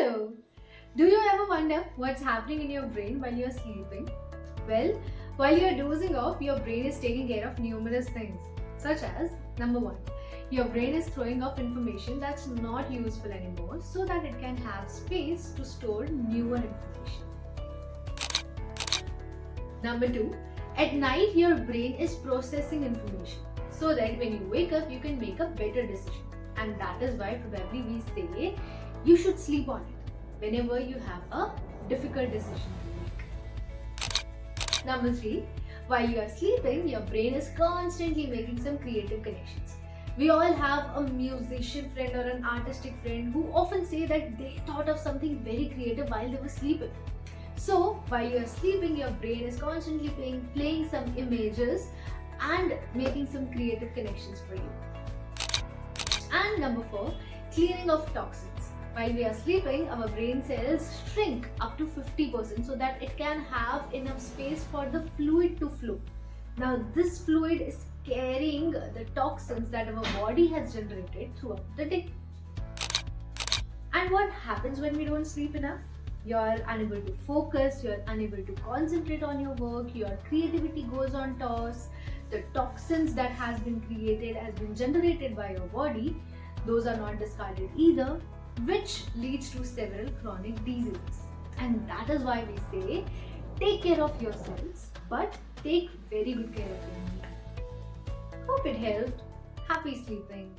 Hello! Do you ever wonder what's happening in your brain while you're sleeping? Well, while you're dozing off, your brain is taking care of numerous things, such as number one, your brain is throwing off information that's not useful anymore so that it can have space to store newer information. Number two, at night your brain is processing information so that when you wake up, you can make a better decision. And that is why probably we say you should sleep on it whenever you have a difficult decision to make. Number three, while you are sleeping, your brain is constantly making some creative connections. We all have a musician friend or an artistic friend who often say that they thought of something very creative while they were sleeping. So, while you are sleeping, your brain is constantly playing some images and making some creative connections for you. And number four, cleaning of toxins. While we are sleeping, our brain cells shrink up to 50% so that it can have enough space for the fluid to flow. Now, this fluid is carrying the toxins that our body has generated throughout the day. And what happens when we don't sleep enough? You're unable to focus, you're unable to concentrate on your work, your creativity goes on toss, the toxins that has been generated by your body, those are not discarded either, which leads to several chronic diseases. And that is why we say, take care of yourselves, but take very good care of your mind. Hope it helped. Happy sleeping.